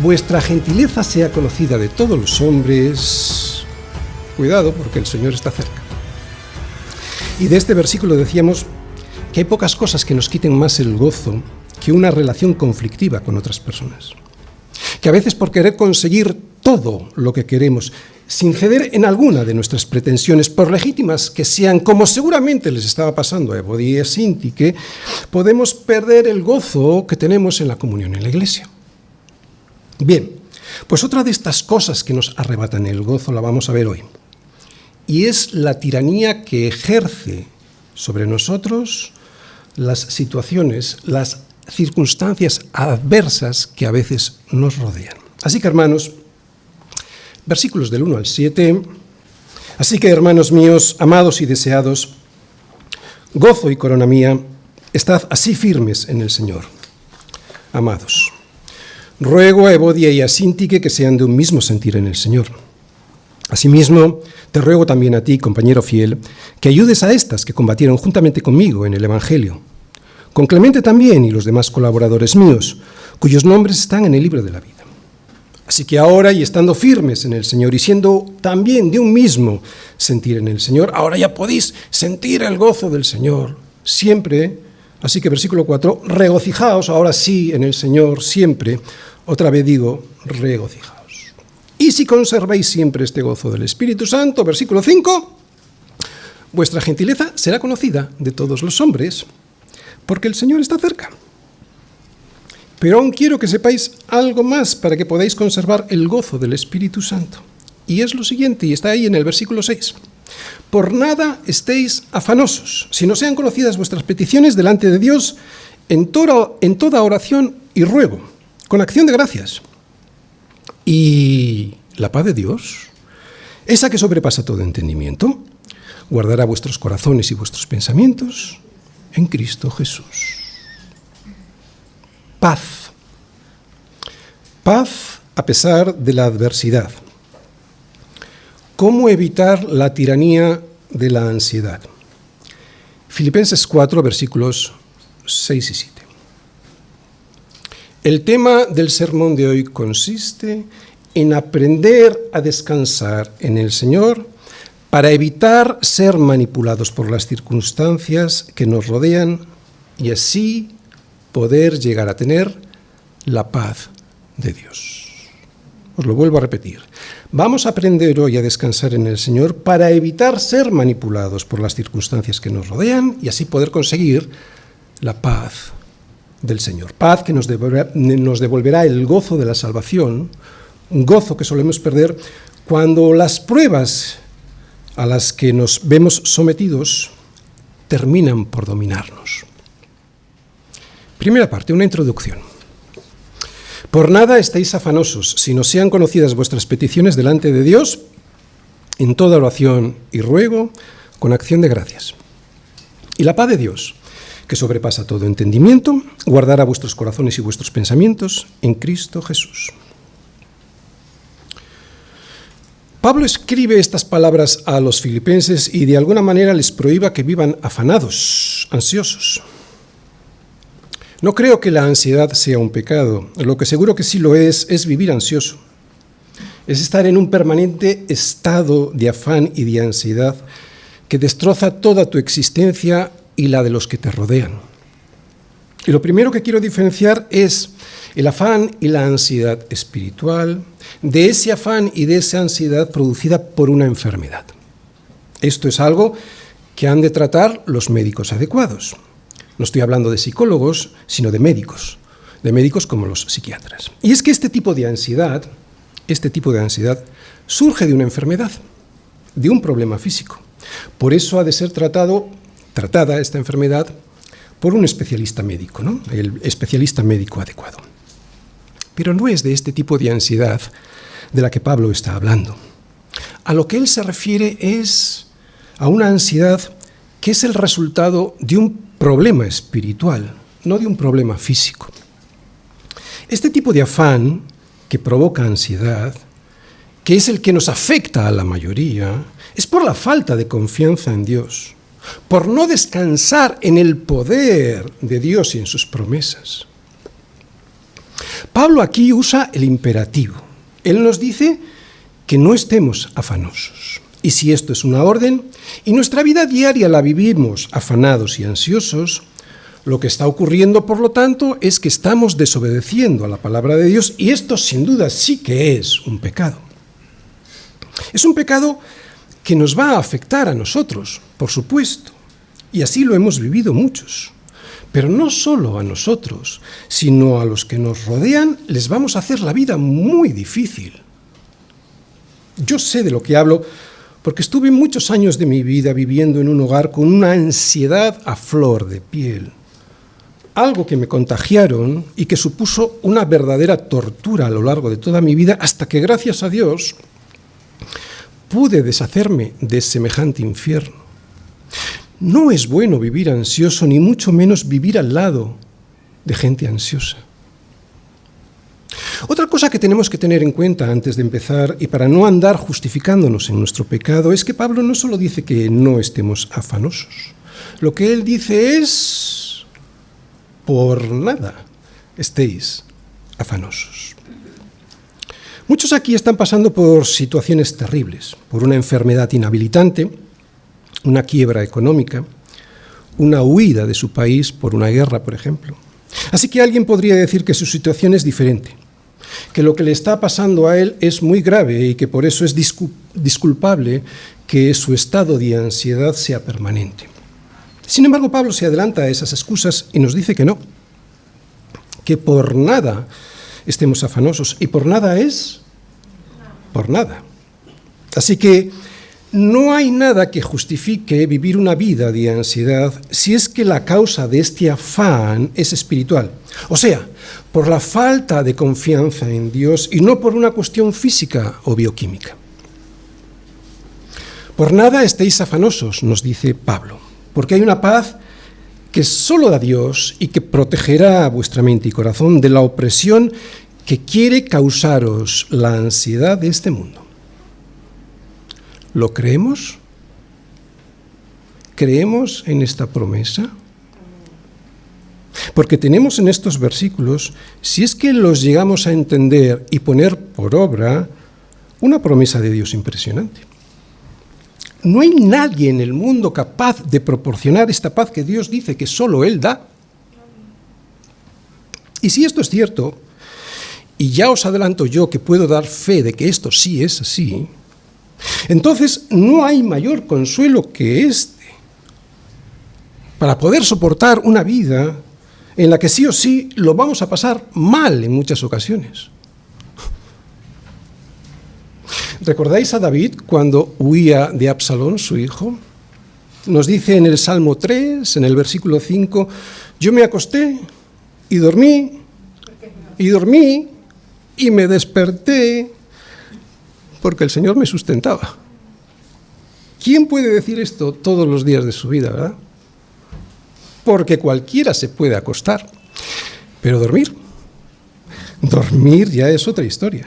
vuestra gentileza sea conocida de todos los hombres. Cuidado, porque el Señor está cerca. Y de este versículo decíamos que hay pocas cosas que nos quiten más el gozo que una relación conflictiva con otras personas. Que a veces por querer conseguir todo lo que queremos, sin ceder en alguna de nuestras pretensiones, por legítimas que sean, como seguramente les estaba pasando a Evodia y a Síntique, podemos perder el gozo que tenemos en la comunión en la iglesia. Bien, pues otra de estas cosas que nos arrebatan el gozo la vamos a ver hoy. Y es la tiranía que ejerce sobre nosotros las situaciones, las circunstancias adversas que a veces nos rodean. Así que, hermanos, versículos del 1 al 7. Así que, hermanos míos, amados y deseados, gozo y corona mía, estad así firmes en el Señor. Amados, ruego a Evodia y a Síntique que sean de un mismo sentir en el Señor. Asimismo, te ruego también a ti, compañero fiel, que ayudes a estas que combatieron juntamente conmigo en el Evangelio, con Clemente también y los demás colaboradores míos, cuyos nombres están en el libro de la vida. Así que ahora, y estando firmes en el Señor, y siendo también de un mismo sentir en el Señor, ahora ya podéis sentir el gozo del Señor siempre. Así que versículo 4, regocijaos ahora sí en el Señor siempre. Otra vez digo, regocijaos. Y si conserváis siempre este gozo del Espíritu Santo, versículo 5, vuestra gentileza será conocida de todos los hombres, porque el Señor está cerca. Pero aún quiero que sepáis algo más para que podáis conservar el gozo del Espíritu Santo. Y es lo siguiente, y está ahí en el versículo 6. Por nada estéis afanosos, sino sean conocidas vuestras peticiones delante de Dios en toda oración y ruego, con acción de gracias. Y la paz de Dios, esa que sobrepasa todo entendimiento, guardará vuestros corazones y vuestros pensamientos en Cristo Jesús. Paz. Paz a pesar de la adversidad. ¿Cómo evitar la tiranía de la ansiedad? Filipenses 4, versículos 6 y 7. El tema del sermón de hoy consiste en aprender a descansar en el Señor para evitar ser manipulados por las circunstancias que nos rodean y así poder llegar a tener la paz de Dios. Os lo vuelvo a repetir. Vamos a aprender hoy a descansar en el Señor para evitar ser manipulados por las circunstancias que nos rodean y así poder conseguir la paz del Señor. Paz que nos devolverá el gozo de la salvación, un gozo que solemos perder cuando las pruebas a las que nos vemos sometidos terminan por dominarnos. Primera parte, una introducción. Por nada estéis afanosos, sino sean conocidas vuestras peticiones delante de Dios en toda oración y ruego con acción de gracias. Y la paz de Dios, que sobrepasa todo entendimiento, guardará vuestros corazones y vuestros pensamientos en Cristo Jesús. Pablo escribe estas palabras a los filipenses y de alguna manera les prohíba que vivan afanados, ansiosos. No creo que la ansiedad sea un pecado. Lo que seguro que sí lo es vivir ansioso. Es estar en un permanente estado de afán y de ansiedad que destroza toda tu existencia y la de los que te rodean. Y lo primero que quiero diferenciar es el afán y la ansiedad espiritual de ese afán y de esa ansiedad producida por una enfermedad. Esto es algo que han de tratar los médicos adecuados. No estoy hablando de psicólogos, sino de médicos como los psiquiatras. Y es que este tipo de ansiedad surge de una enfermedad, de un problema físico. Por eso ha de ser tratada esta enfermedad por un especialista médico, ¿no? El especialista médico adecuado. Pero no es de este tipo de ansiedad de la que Pablo está hablando. A lo que él se refiere es a una ansiedad que es el resultado de un problema espiritual, no de un problema físico. Este tipo de afán que provoca ansiedad, que es el que nos afecta a la mayoría, es por la falta de confianza en Dios, por no descansar en el poder de Dios y en sus promesas. Pablo aquí usa el imperativo. Él nos dice que no estemos afanosos. Y si esto es una orden, y nuestra vida diaria la vivimos afanados y ansiosos, lo que está ocurriendo, por lo tanto, es que estamos desobedeciendo a la palabra de Dios, y esto sin duda sí que es un pecado. Es un pecado que nos va a afectar a nosotros, por supuesto, y así lo hemos vivido muchos. Pero no solo a nosotros, sino a los que nos rodean, les vamos a hacer la vida muy difícil. Yo sé de lo que hablo, porque estuve muchos años de mi vida viviendo en un hogar con una ansiedad a flor de piel. Algo que me contagiaron y que supuso una verdadera tortura a lo largo de toda mi vida, hasta que, gracias a Dios, pude deshacerme de semejante infierno. No es bueno vivir ansioso, ni mucho menos vivir al lado de gente ansiosa. Otra cosa que tenemos que tener en cuenta antes de empezar, y para no andar justificándonos en nuestro pecado, es que Pablo no solo dice que no estemos afanosos. Lo que él dice es: por nada estéis afanosos. Muchos aquí están pasando por situaciones terribles, por una enfermedad inhabilitante, una quiebra económica, una huida de su país por una guerra, por ejemplo. Así que alguien podría decir que su situación es diferente, que lo que le está pasando a él es muy grave y que por eso es disculpable que su estado de ansiedad sea permanente. Sin embargo, Pablo se adelanta a esas excusas y nos dice que no, que por nada estemos afanosos, y por nada es por nada. Así que no hay nada que justifique vivir una vida de ansiedad si es que la causa de este afán es espiritual. O sea, por la falta de confianza en Dios y no por una cuestión física o bioquímica. Por nada estéis afanosos, nos dice Pablo, porque hay una paz que solo da Dios y que protegerá vuestra mente y corazón de la opresión que quiere causaros la ansiedad de este mundo. ¿Lo creemos? ¿Creemos en esta promesa? Porque tenemos en estos versículos, si es que los llegamos a entender y poner por obra, una promesa de Dios impresionante. No hay nadie en el mundo capaz de proporcionar esta paz que Dios dice que solo Él da. Y si esto es cierto, y ya os adelanto yo que puedo dar fe de que esto sí es así, entonces no hay mayor consuelo que este para poder soportar una vida en la que sí o sí lo vamos a pasar mal en muchas ocasiones. ¿Recordáis a David cuando huía de Absalón, su hijo? Nos dice en el Salmo 3, en el versículo 5, yo me acosté y dormí y me desperté porque el Señor me sustentaba. ¿Quién puede decir esto todos los días de su vida, verdad? Porque cualquiera se puede acostar, pero dormir ya es otra historia.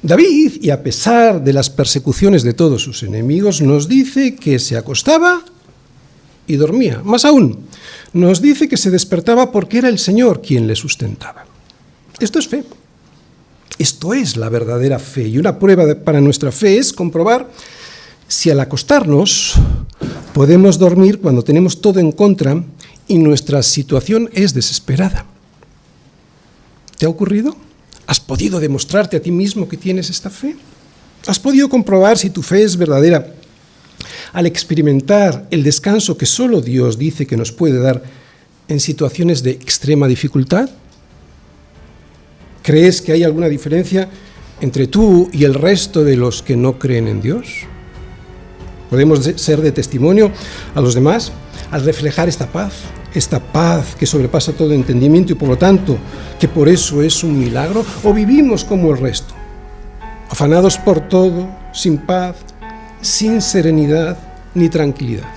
David, y a pesar de las persecuciones de todos sus enemigos, nos dice que se acostaba y dormía. Más aún, nos dice que se despertaba porque era el Señor quien le sustentaba. Esto es fe. Esto es la verdadera fe, y una prueba para nuestra fe es comprobar si al acostarnos podemos dormir cuando tenemos todo en contra y nuestra situación es desesperada. ¿Te ha ocurrido? ¿Has podido demostrarte a ti mismo que tienes esta fe? ¿Has podido comprobar si tu fe es verdadera al experimentar el descanso que solo Dios dice que nos puede dar en situaciones de extrema dificultad? ¿Crees que hay alguna diferencia entre tú y el resto de los que no creen en Dios? ¿Podemos ser de testimonio a los demás al reflejar esta paz que sobrepasa todo entendimiento y por lo tanto que por eso es un milagro? ¿O vivimos como el resto, afanados por todo, sin paz, sin serenidad ni tranquilidad?